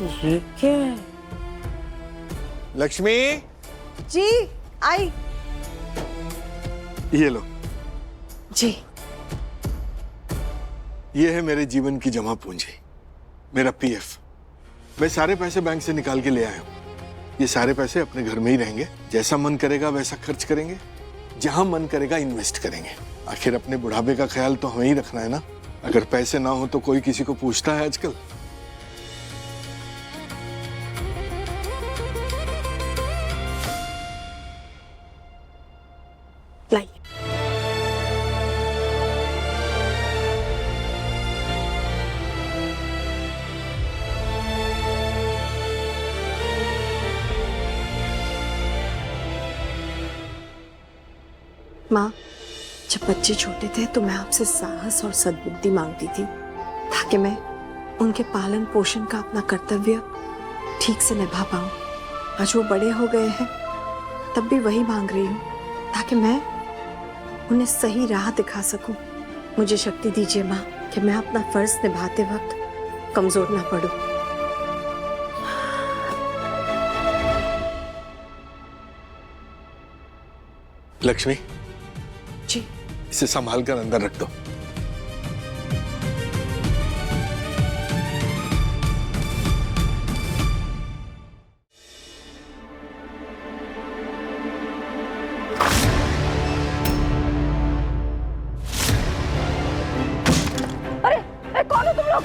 ये क्या है? लक्ष्मी, जी आई। ये लो। जी। ये है मेरे जीवन की जमा पूंजी, मेरा पीएफ। मैं सारे पैसे बैंक से निकाल के ले आया हूँ। ये सारे पैसे अपने घर में ही रहेंगे, जैसा मन करेगा वैसा खर्च करेंगे, जहां मन करेगा इन्वेस्ट करेंगे। आखिर अपने बुढ़ापे का ख्याल तो हमें ही रखना है ना। अगर पैसे ना हो तो कोई किसी को पूछता है आजकल? लाई। माँ, जब बच्चे छोटे थे तो मैं आपसे साहस और सद्बुद्धि मांगती थी ताकि मैं उनके पालन पोषण का अपना कर्तव्य ठीक से निभा पाऊं। आज वो बड़े हो गए हैं, तब भी वही मांग रही हूँ ताकि मैं उन्हें सही राह दिखा सकूं। मुझे शक्ति दीजिए माँ कि मैं अपना फर्ज निभाते वक्त कमजोर ना पड़ूं। लक्ष्मी, जी। इसे संभाल कर अंदर रख दो। कौन हो तुम लोग?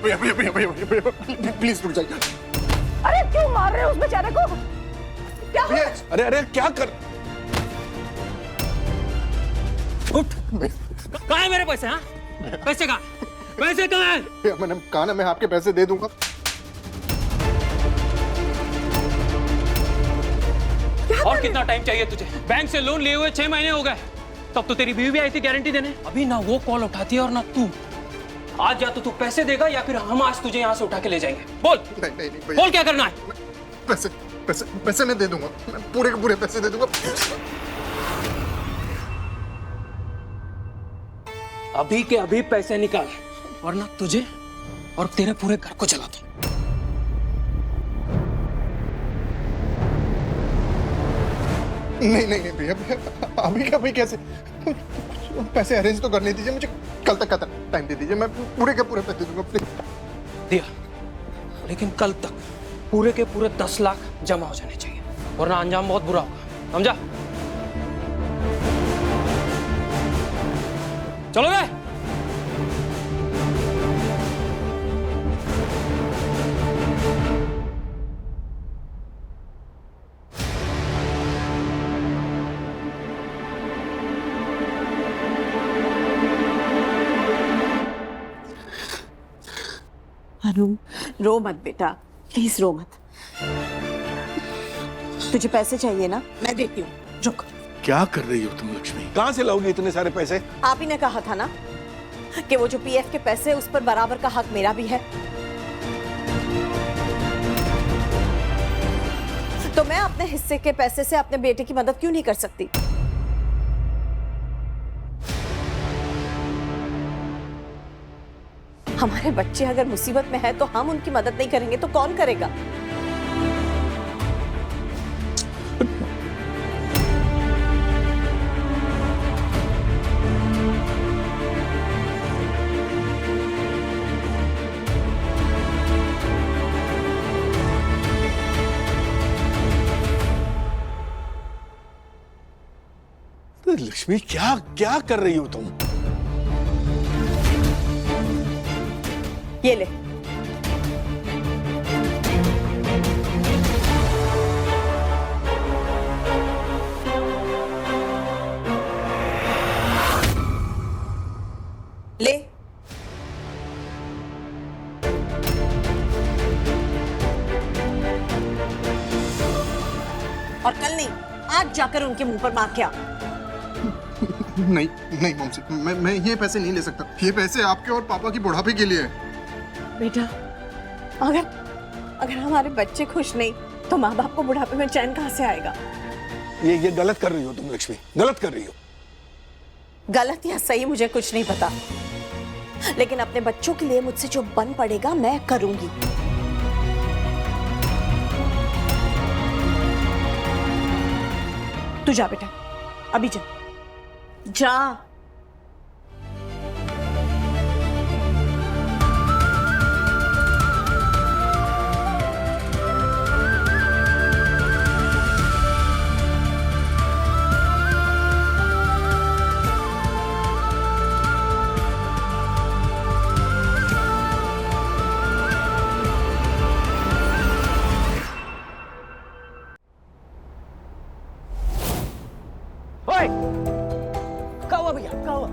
भैया भैया भैया भैया भैया प्लीज रुक जाइए। अरे क्यों मार रहे हो उस बेचारे को? क्या हुआ? अरे अरे क्या कर? उठ। कहाँ है मेरे पैसे? हाँ, पैसे कहाँ? पैसे कहाँ है? भैया मैंने कहा ना मैं आपके पैसे दे दूंगा। और कितना टाइम चाहिए तुझे? बैंक से लोन लिए हुए 6 महीने हो गए। तब तो तेरी बीवी भी आई थी गारंटी देने। अभी ना वो कॉल उठाती है और ना तू। आज या तो तू पैसे देगा या फिर हम आज तुझे यहाँ से उठा के ले जाएंगे। बोल। नहीं नहीं नहीं बोल क्या करना है? पैसे पैसे पैसे मैं दे दूंगा, मैं पूरे के पूरे पैसे दे दूंगा। अभी के अभी पैसे निकाल, वरना तुझे और तेरे पूरे घर को जला दूं। नहीं नहीं नहीं भैया भैया अभी का भाई कैसे? पैसे अरेंज तो करने दीजिए मुझे, कल तक का टाइम दे दीजिए, मैं पूरे के पूरे पैसे दूंगा प्लीज। दिया, लेकिन कल तक पूरे के पूरे 10 लाख जमा हो जाने चाहिए, वरना अंजाम बहुत बुरा होगा। समझा? चलो बे। रो मत बेटा, प्लीज रो मत। तुझे पैसे चाहिए ना, मैं देती हूँ, रुक। क्या कर रही हो तुम लक्ष्मी? कहाँ से लाओगी इतने सारे पैसे? आप ही ने कहा था ना कि वो जो पीएफ के पैसे उस पर बराबर का हक मेरा भी है, तो मैं अपने हिस्से के पैसे से अपने बेटे की मदद क्यों नहीं कर सकती? हमारे बच्चे अगर मुसीबत में है तो हम उनकी मदद नहीं करेंगे तो कौन करेगा? लक्ष्मी क्या क्या कर रही हो तुम? ये ले। ले। और कल नहीं, आज जाकर उनके मुंह पर मार के आ। नहीं नहीं मम्मी, मैं ये पैसे नहीं ले सकता। ये पैसे आपके और पापा की बुढ़ापे के लिए है। बेटा, अगर हमारे बच्चे खुश नहीं तो माँ बाप को बुढ़ापे में चैन कहाँ से आएगा? ये गलत कर रही हो तुम लक्ष्मी, गलत कर रही हो। गलत या सही मुझे कुछ नहीं पता, लेकिन अपने बच्चों के लिए मुझसे जो बन पड़ेगा मैं करूंगी। तू जा बेटा, अभी जा जा। क्या हुआ भैया, क्या हुआ?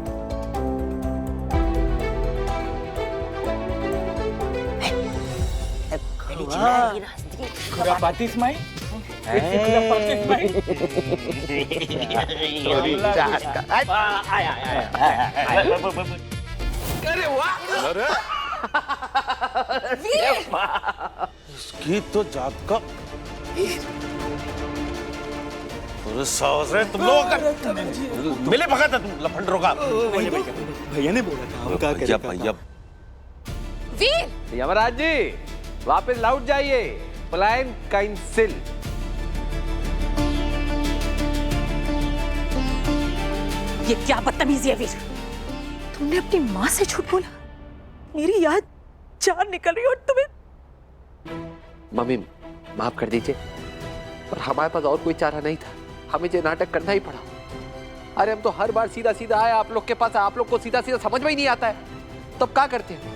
खुरापाती स्माइल, खुरापाती स्माइल। अरे वाह! इसकी तो जात का साहस है तुम लोगों का। मिले भगा था तुम लफंडरों का। भैया ने बोला था हम क्या करें। भैया वीर, यमराज जी वापस लौट जाइए। Plan cancel. ये क्या बदतमीजी है वीर? तुमने अपनी माँ से झूठ बोला। मेरी याद जान निकल रही और तुम्हें। मम्मी माफ कर दीजिए, पर हमारे पास और कोई चारा नहीं था। हमें ये नाटक करना ही पड़ा। अरे हम तो हर बार सीधा सीधा आए आप लोग के पास, आप लोग को सीधा सीधा समझ में ही नहीं आता है, तब क्या करते हैं?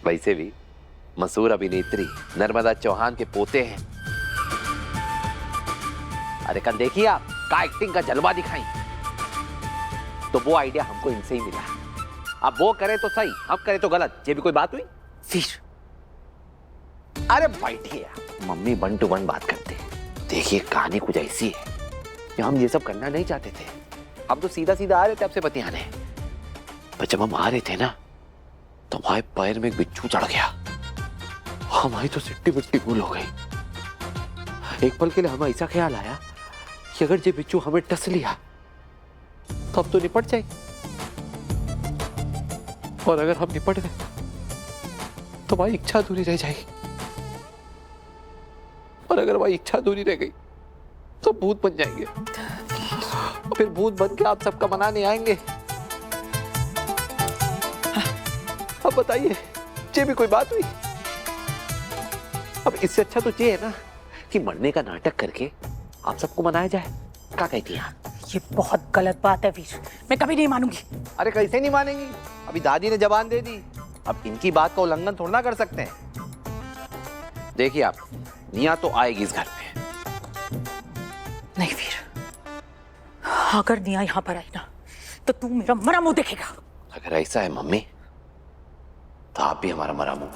वैसे भी मशहूर अभिनेत्री नर्मदा चौहान के पोते हैं। अरे कल देखिए आप का एक्टिंग का जलवा दिखाई, तो वो आइडिया हमको इनसे ही मिला। अब वो करे तो सही, हम करे तो गलत, ये भी कोई बात हुई? फिर अरे बैठिए आप, मम्मी 1 to 1 बात करते हैं। देखिए कहानी कुछ ऐसी है कि हम ये सब करना नहीं चाहते थे। हम तो सीधा सीधा आ रहे थे आपसे बतियाने, पर जब हम आ रहे थे ना तो हमारे पैर में एक बिच्छू चढ़ गया। हमारी तो सिट्टी बिट्टी गुल हो गई। एक पल के लिए हमें ऐसा ख्याल आया कि अगर ये बिच्छू हमें टस लिया तो अब तो निपट जाए, और अगर हम निपट गए तो हमारी इच्छा अधूरी रह जाएगी, और अगर हमारी इच्छा अधूरी रह गई तो भूत बन जाएंगे। और फिर भूत बन के आप सबका मनाने आएंगे। अब बताइए ये भी कोई बात हुई? अब इससे अच्छा तो ये है ना कि मरने का नाटक करके आप सबको मनाया जाए। क्या कहती हैं आप? ये बहुत गलत बात है वीर, मैं कभी नहीं मानूंगी। अरे कैसे नहीं मानेंगी? अभी दादी ने जबान दे दी, अब इनकी बात का उल्लंघन थोड़ा ना कर सकते हैं। देखिए आप, निया तो आएगी इस घर में। नहीं वीर, अगर निया यहाँ पर आई ना तो तू मेरा मरा मुंह देखेगा। अगर ऐसा है मम्मी तो आप भी हमारा मरा मुंह